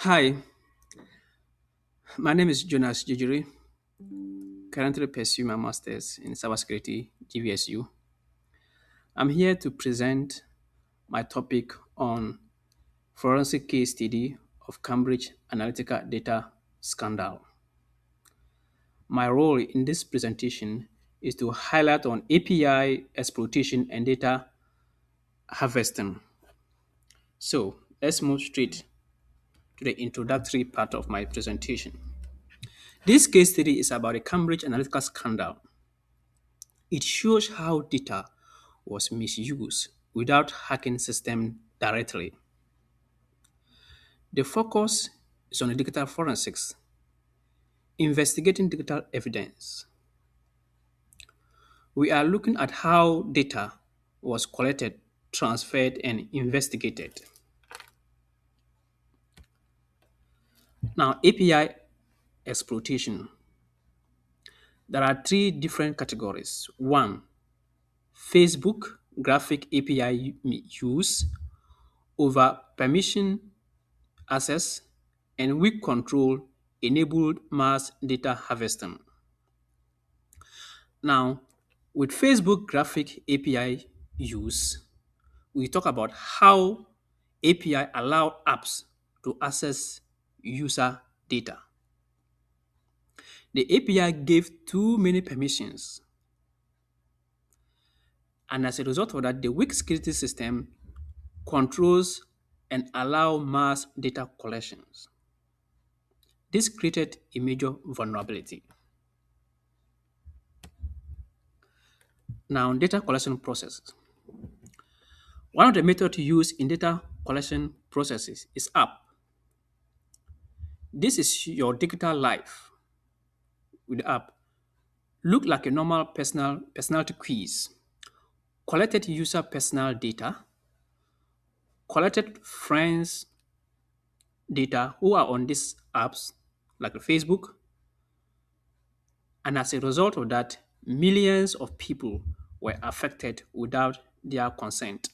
Hi, my name is Jonas Jujuri, currently pursuing my master's in cybersecurity GVSU. I'm here to present my topic on forensic case study of Cambridge Analytica data scandal. My role in this presentation is to highlight on API exploitation and data harvesting. So let's move straight to the introductory part of my presentation. This case study is about the Cambridge Analytica scandal. It shows how data was misused without hacking system directly. The focus is on digital forensics, investigating digital evidence. We are looking at how data was collected, transferred, and investigated. Now, API exploitation. There are three different categories. One, Facebook graphic API use over permission access and weak control enabled mass data harvesting. Now, with Facebook graphic API use, we talk about how API allow apps to access user data. The API gave too many permissions, and as a result of that, the weak security system controls and allow mass data collections. This created a major vulnerability. Now, data collection processes. One of the methods used in data collection processes is app. This is your digital life with the app. Look like a normal personality quiz. Collected user personal data, collected friends data who are on these apps like Facebook, and as a result of that, millions of people were affected without their consent.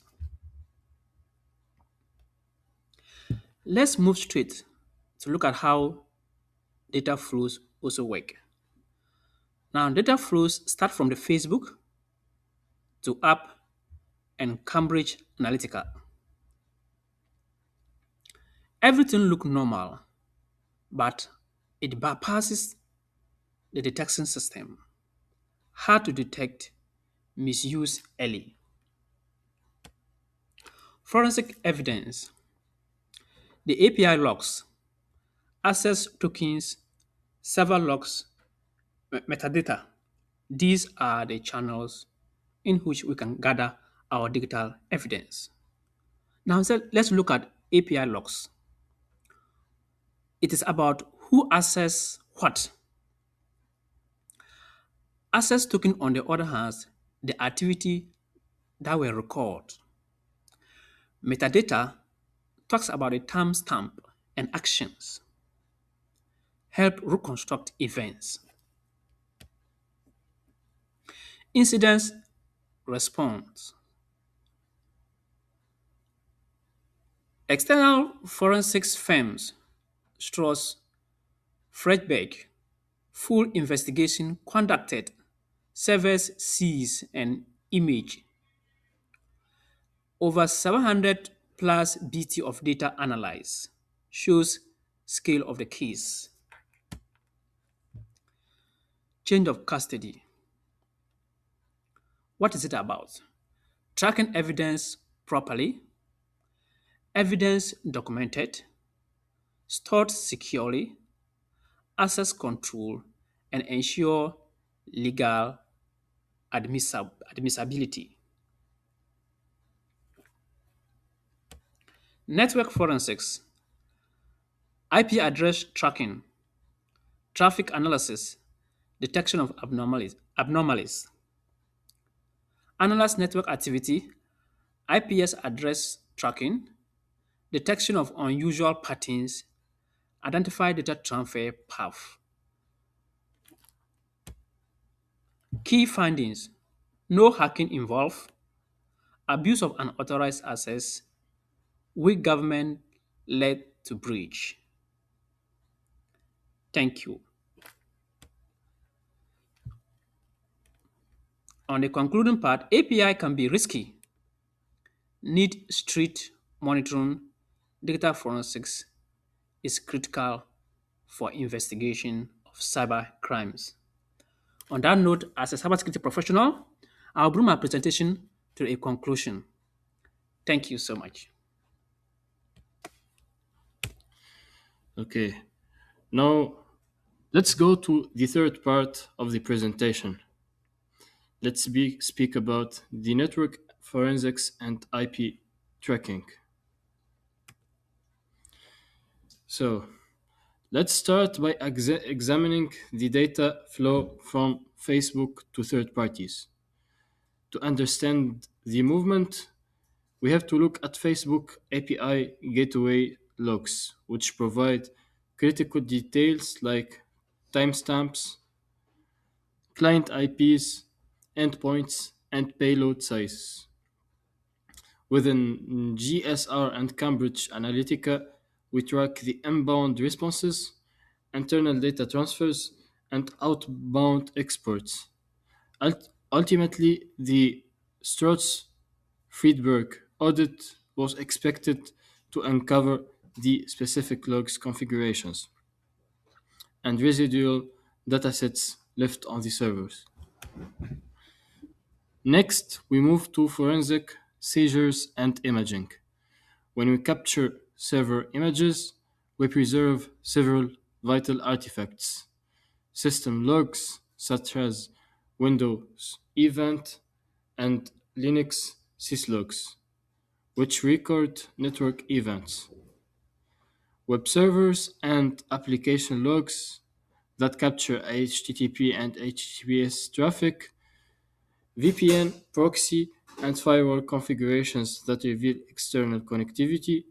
Let's move straight to look at how data flows also work. Now, data flows start from the Facebook to app and Cambridge Analytica. Everything look normal, but it bypasses the detection system. How to detect misuse early. Forensic evidence. The API logs, access tokens, server logs, metadata. These are the channels in which we can gather our digital evidence. Now let's look at API logs. It is about who access what. Access token, on the other hand, the activity that were recorded. Metadata talks about the timestamp and actions, help reconstruct events. Incidents response. External forensics firms, Strauss, Fredberg, full investigation conducted, servers seized and image. Over 700 plus BT of data analyzed shows scale of the case. Change of custody. What is it about? Tracking evidence properly, evidence documented, stored securely, access control, and ensure legal admissibility. Network forensics, IP address tracking, traffic analysis, detection of anomalies. Analyze network activity, IPS address tracking, detection of unusual patterns, identify data transfer path. Key findings: no hacking involved, abuse of unauthorized access, weak government led to breach. Thank you. On the concluding part, API can be risky, need strict monitoring. Data forensics is critical for investigation of cyber crimes. On that note, as a cybersecurity professional, I'll bring my presentation to a conclusion. Thank you so much. Okay, now let's go to the third part of the presentation. Speak about the network forensics and IP tracking. So, let's start by examining the data flow from Facebook to third parties. To understand the movement, we have to look at Facebook API gateway logs, which provide critical details like timestamps, client IPs, endpoints, and payload sizes. Within GSR and Cambridge Analytica, we track the inbound responses, internal data transfers, and outbound exports. Ultimately, the Strauss Friedberg audit was expected to uncover the specific logs configurations and residual datasets left on the servers. Next, we move to forensic seizures and imaging. When we capture server images, we preserve several vital artifacts, system logs such as Windows event and Linux syslogs, which record network events, web servers and application logs that capture HTTP and HTTPS traffic, VPN, proxy, and firewall configurations that reveal external connectivity,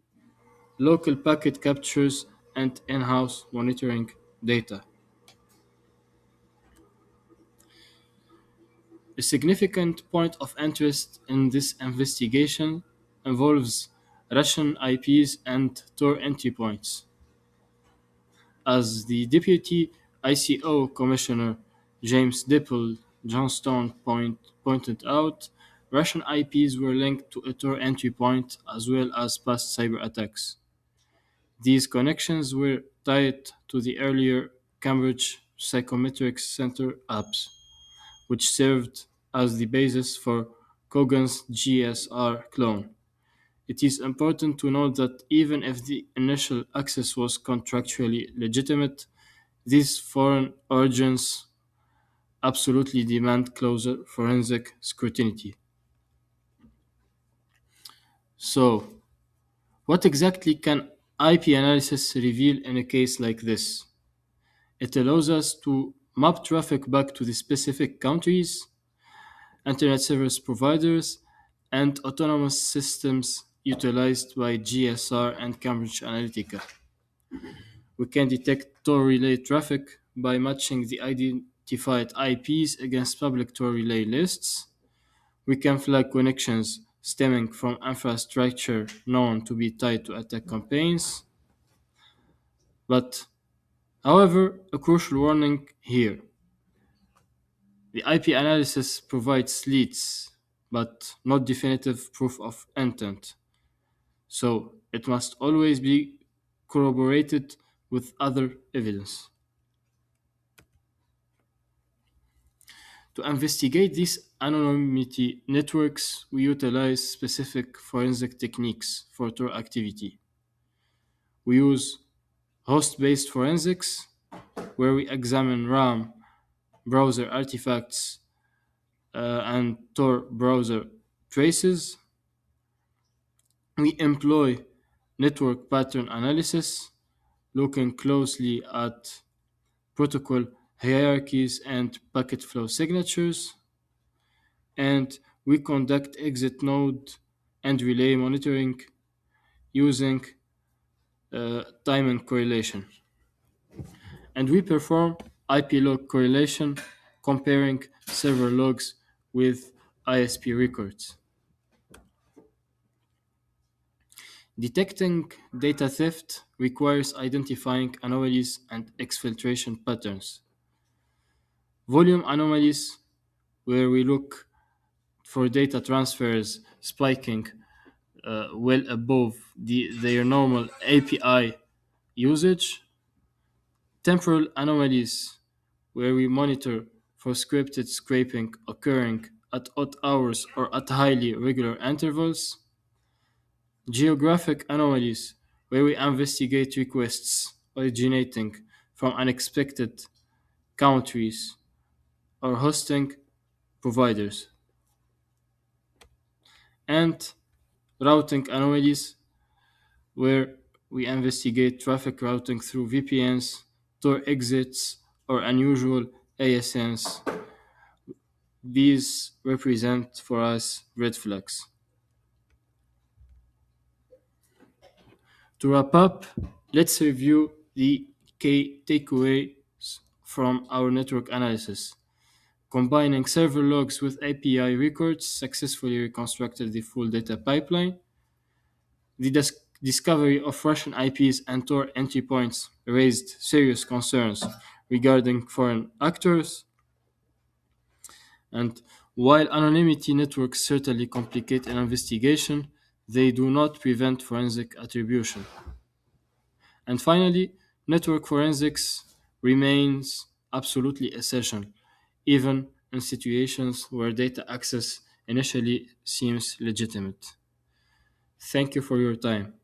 local packet captures, and in house monitoring data. A significant point of interest in this investigation involves Russian IPs and Tor entry points. As the Deputy ICO Commissioner James Dipple Johnstone pointed out, Russian IPs were linked to a Tor entry point as well as past cyber attacks. These connections were tied to the earlier Cambridge Psychometrics Center apps, which served as the basis for Kogan's GSR clone. It is important to note that even if the initial access was contractually legitimate, these foreign origins absolutely demand closer forensic scrutiny. So, what exactly can IP analysis reveal in a case like this? It allows us to map traffic back to the specific countries, internet service providers, and autonomous systems utilized by GSR and Cambridge Analytica. We can detect Tor relay traffic by matching the identified IPs against public Tor relay lists. We can flag connections stemming from infrastructure known to be tied to attack campaigns. But, however, a crucial warning here. The IP analysis provides leads, but not definitive proof of intent. So it must always be corroborated with other evidence. To investigate these anonymity networks, we utilize specific forensic techniques for Tor activity. We use host based forensics, where we examine RAM, browser artifacts, and Tor browser traces. We employ network pattern analysis, looking closely at protocol hierarchies and packet flow signatures, and we conduct exit node and relay monitoring using time and correlation. And we perform IP log correlation, comparing server logs with ISP records. Detecting data theft requires identifying anomalies and exfiltration patterns. Volume anomalies, where we look for data transfers spiking well above their normal API usage. Temporal anomalies, where we monitor for scripted scraping occurring at odd hours or at highly regular intervals. Geographic anomalies, where we investigate requests originating from unexpected countries or hosting providers. And routing anomalies, where we investigate traffic routing through VPNs, Tor exits, or unusual ASNs. These represent for us red flags. To wrap up, let's review the key takeaways from our network analysis. Combining server logs with API records successfully reconstructed the full data pipeline. The discovery of Russian IPs and Tor entry points raised serious concerns regarding foreign actors. And while anonymity networks certainly complicate an investigation, they do not prevent forensic attribution. And finally, network forensics remains absolutely essential, even in situations where data access initially seems legitimate. Thank you for your time.